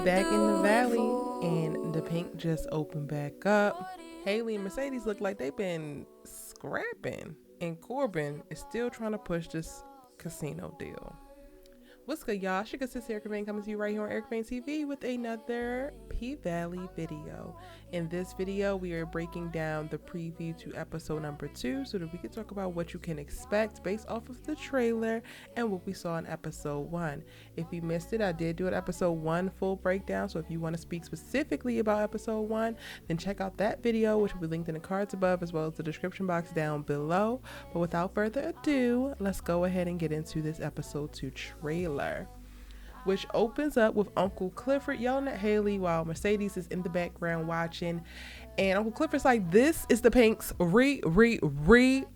back in the valley, and the Pynk just opened back up. Haley and Mercedes look like they've been scrapping, and Corbin is still trying to push this casino deal. What's good, y'all? It's your good sis Erica Vane coming to you right here on Erica Vane TV with another P-Valley video. In this video, we are breaking down the preview to episode number 2 so that we can talk about what you can expect based off of the trailer and what we saw in episode 1. If you missed it, I did do an episode 1 full breakdown, so if you want to speak specifically about episode 1, then check out that video, which will be linked in the cards above as well as the description box down below. But without further ado, let's go ahead and get into this episode 2 trailer, which opens up with Uncle Clifford yelling at Haley while Mercedes is in the background watching. And Uncle Clifford's like, this is the Pynk's reopening.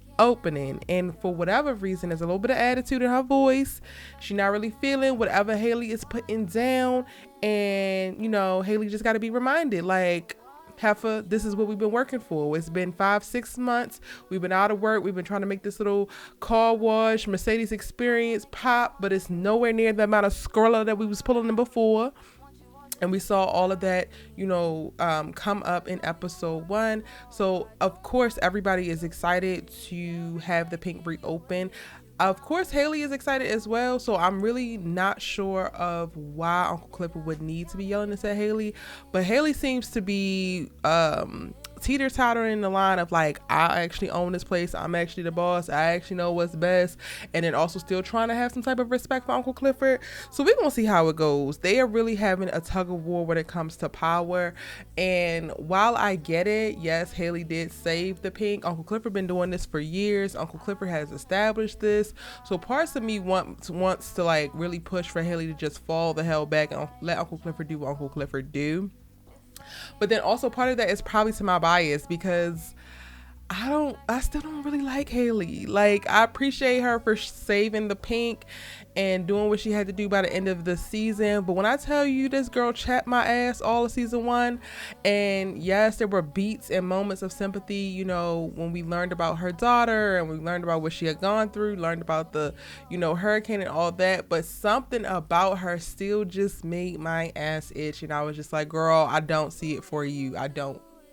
And for whatever reason, there's a little bit of attitude in her voice. She's not really feeling whatever Haley is putting down. And, you know, Haley just got to be reminded, like, Heifer, this is what we've been working for. It's been 5-6 months. We've been out of work. We've been trying to make this little car wash Mercedes experience pop, but it's nowhere near the amount of scroller that we was pulling in before. And we saw all of that, you know, come up in episode 1. So, of course, everybody is excited to have the Pynk reopen. Of course, Haley is excited as well, so I'm really not sure of why Uncle Clifford would need to be yelling this at Haley, but Haley seems to be teeter-tottering the line of like, I actually own this place, I'm actually the boss, I actually know what's best, and then also still trying to have some type of respect for Uncle Clifford. So we're gonna see how it goes. They are really having a tug of war when it comes to power, and while I get it, yes, Haley did save the Pynk. Uncle Clifford been doing this for years. Uncle Clifford has established this, so parts of me wants to like really push for Haley to just fall the hell back and let Uncle Clifford do what Uncle Clifford do. But then also part of that is probably to my bias, because I still don't really like Haley. Like, I appreciate her for saving the Pynk and doing what she had to do by the end of the season. But when I tell you this girl chapped my ass all of season 1, and yes, there were beats and moments of sympathy, you know, when we learned about her daughter and we learned about what she had gone through, learned about the, you know, hurricane and all that. But something about her still just made my ass itch. And I was just like, girl, I don't see it for you.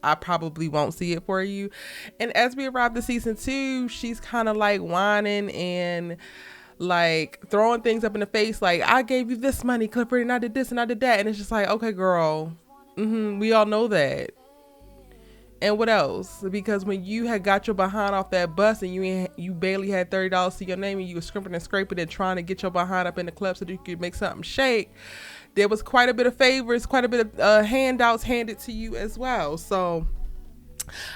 I probably won't see it for you. And as we arrive to season 2, she's kind of like whining and like throwing things up in the face. Like, I gave you this money, Clifford, and I did this and I did that. And it's just like, okay, girl, we all know that. And what else? Because when you had got your behind off that bus and you barely had $30 to your name, and you were scrimping and scraping and trying to get your behind up in the club so that you could make something shake, there was quite a bit of favors, quite a bit of handouts handed to you as well. So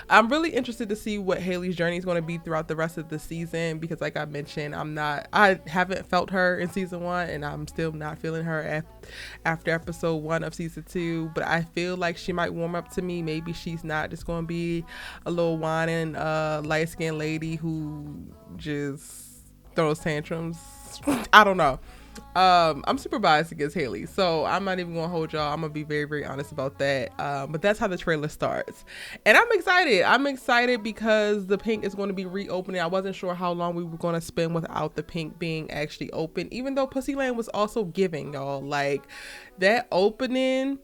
I'm really interested to see what Haley's journey is going to be throughout the rest of the season, because like I mentioned, I haven't felt her in season 1, and I'm still not feeling her after episode 1 of season 2, but I feel like she might warm up to me. Maybe she's not just going to be a little whining light-skinned lady who just throws tantrums. I don't know. I'm super biased against Haley, so I'm not even gonna hold y'all. I'm gonna be very, very honest about that. But that's how the trailer starts, and I'm excited because the Pynk is going to be reopening. I wasn't sure how long we were going to spend without the Pynk being actually open, even though Pussyland was also giving, y'all, like that opening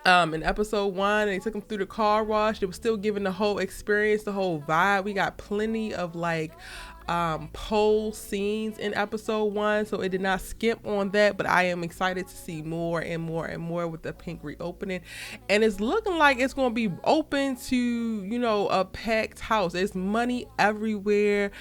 in episode 1, and they took them through the car wash. It was still giving the whole experience, the whole vibe. We got plenty of like pole scenes in episode 1, so it did not skip on that. But I am excited to see more and more and more with the Pynk reopening, and it's looking like it's going to be open to, you know, a packed house. There's money everywhere,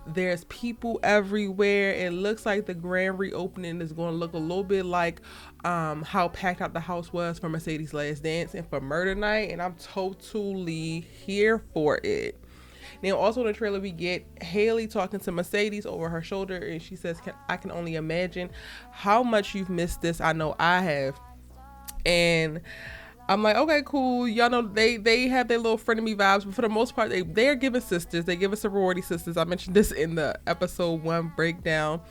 there's people everywhere. It looks like the grand reopening is going to look a little bit like how packed out the house was for Mercedes' last dance and for Murda night, and I'm totally here for it. Now, also in the trailer, we get Haley talking to Mercedes over her shoulder, and she says, I can only imagine how much you've missed this. I know I have. And I'm like, okay, cool. Y'all know they have their little frenemy vibes, but for the most part, they're giving sisters. They give us sorority sisters. I mentioned this in the episode 1 breakdown.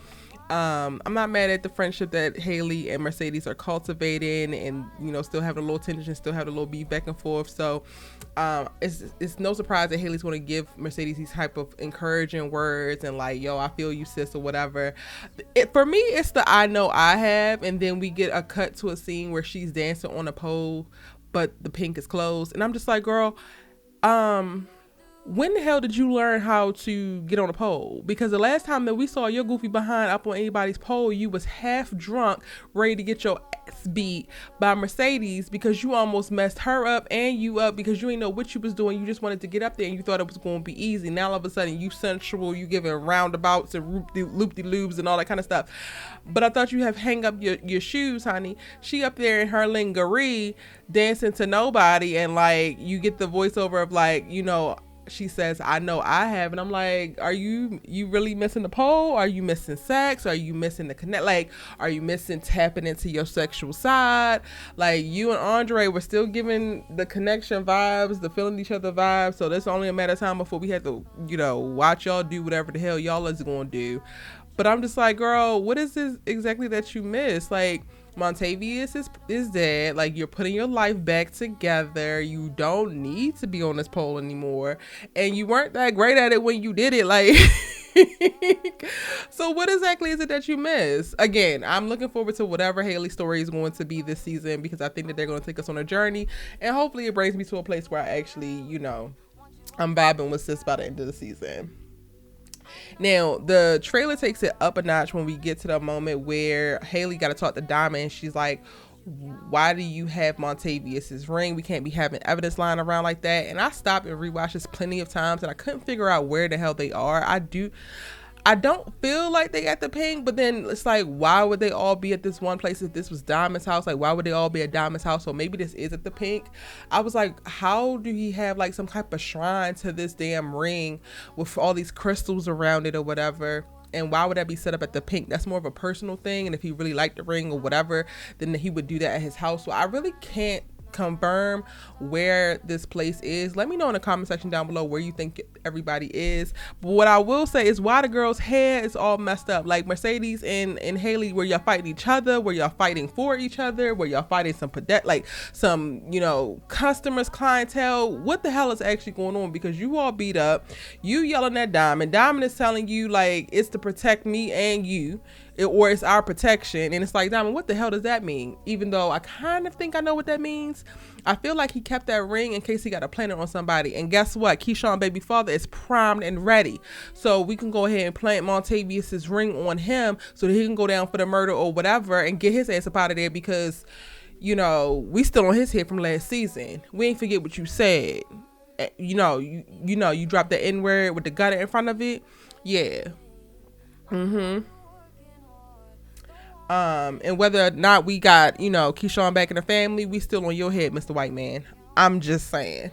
I'm not mad at the friendship that Haley and Mercedes are cultivating, and still having a little tension, still having a little beef back and forth. So it's no surprise that Haley's going to give Mercedes these type of encouraging words and like, yo, I feel you, sis, or whatever. For me, it's the I know I have, and then we get a cut to a scene where she's dancing on a pole, but the Pynk is closed, and I'm just like, girl, when the hell did you learn how to get on a pole? Because the last time that we saw your goofy behind up on anybody's pole, you was half drunk, ready to get your ass beat by Mercedes because you almost messed her up and you up because you didn't know what you was doing. You just wanted to get up there and you thought it was going to be easy. Now all of a sudden you sensual, you giving roundabouts and loop-de-loops and all that kind of stuff. But I thought you have hang up your shoes, honey. She up there in her lingerie dancing to nobody, and like you get the voiceover of like, she says, I know I have. And I'm like, are you really missing the pole? Are you missing sex? Are you missing the connect? Like, are you missing tapping into your sexual side? Like, you and Andre were still giving the connection vibes, the feeling each other vibes. So that's only a matter of time before we have to, watch y'all do whatever the hell y'all is going to do. But I'm just like, girl, what is this exactly that you miss? Like, Montavious is dead. Like, you're putting your life back together. You don't need to be on this pole anymore. And you weren't that great at it when you did it. Like, so what exactly is it that you miss? Again, I'm looking forward to whatever Haley's story is going to be this season, because I think that they're going to take us on a journey. And hopefully it brings me to a place where I actually, I'm vibing with sis by the end of the season. Now, the trailer takes it up a notch when we get to the moment where Haley got to talk to Diamond. She's like, why do you have Montavious' ring? We can't be having evidence lying around like that. And I stopped and rewatched this plenty of times, and I couldn't figure out where the hell they are. I don't feel like they got the Pynk, but then it's like, why would they all be at this one place if this was Diamond's house? Like, why would they all be at Diamond's house? So maybe this is at the Pynk. I was like, how do he have like some type of shrine to this damn ring with all these crystals around it or whatever? And why would that be set up at the Pynk? That's more of a personal thing. And if he really liked the ring or whatever, then he would do that at his house. So I really can't confirm where this place is. Let me know in the comment section down below where you think everybody is. But what I will say is why the girl's hair is all messed up. Like Mercedes and Haley, where y'all fighting each other, where y'all fighting for each other, where y'all fighting some customers, clientele. What the hell is actually going on? Because you all beat up, you yelling at Diamond. Diamond is telling you like it's to protect me and you, or it's our protection. And it's like, Diamond, what the hell does that mean? Even though I kind of think I know what that means, I feel like he kept that ring in case he got to plant it on somebody. And guess what? Keyshawn baby father is primed and ready. So we can go ahead and plant Montavious' ring on him so that he can go down for the murder or whatever and get his ass up out of there, because, we still on his head from last season. We ain't forget what you said. You dropped the N-word with the gutter in front of it. Yeah. And whether or not we got, Keyshawn back in the family, we still on your head, Mr. White Man. I'm just saying.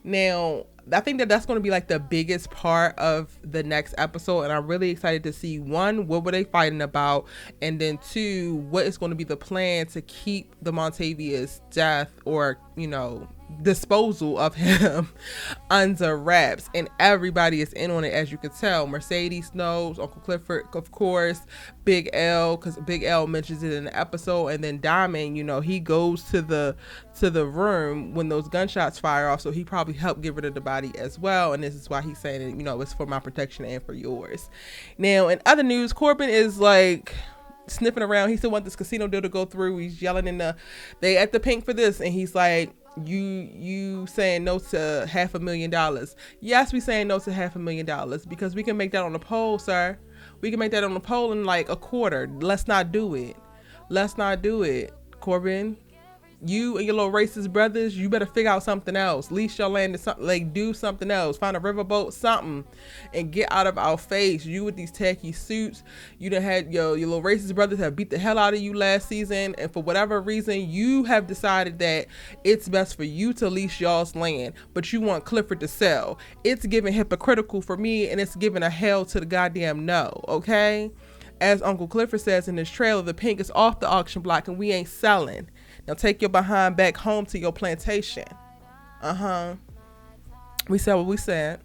Now, I think that that's going to be like the biggest part of the next episode, and I'm really excited to see, one, what were they fighting about, and then two, what is going to be the plan to keep the Montavious death or disposal of him under wraps. And everybody is in on it, as you can tell. Mercedes knows, Uncle Clifford, of course, Big L, because Big L mentions it in the episode, and then Diamond, he goes to the room when those gunshots fire off, so he probably helped get rid of the body as well. And this is why he's saying it, it's for my protection and for yours. Now, in other news, Corbin is like sniffing around. He still wants this casino deal to go through. He's yelling they at the Pynk for this, and he's like, you saying no to $500,000? Yes, we saying no to $500,000 because we can make that on the pole, sir. We can make that on the pole in like a quarter. Let's not do it, Corbin. You and your little racist brothers, you better figure out something else. Lease your land to something, like do something else. Find a riverboat, something, and get out of our face. You with these tacky suits, you done had your little racist brothers have beat the hell out of you last season, and for whatever reason, you have decided that it's best for you to lease y'all's land, but you want Clifford to sell. It's giving hypocritical for me, and it's giving a hell to the goddamn no, okay? As Uncle Clifford says in this trailer, the Pynk is off the auction block and we ain't selling. Now take your behind back home to your plantation. We said what we said.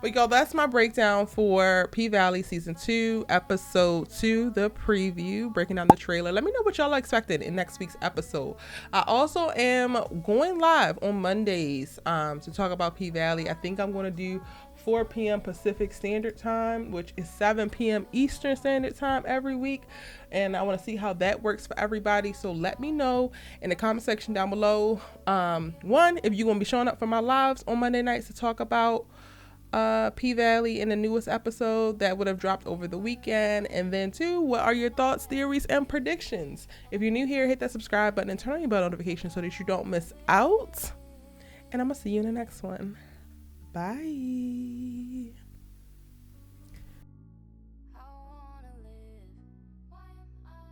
But y'all, that's my breakdown for P-Valley season 2, episode 2, the preview, breaking down the trailer. Let me know what y'all expected in next week's episode. I also am going live on Mondays to talk about P-Valley. I think I'm going to do 4 p.m. Pacific Standard Time, which is 7 p.m. Eastern Standard Time every week. And I want to see how that works for everybody. So let me know in the comment section down below. One, if you're going to be showing up for my lives on Monday nights to talk about P-Valley in the newest episode that would have dropped over the weekend. And then 2, what are your thoughts, theories, and predictions? If you're new here, hit that subscribe button and turn on your bell notification so that you don't miss out. And I'm going to see you in the next one. Bye.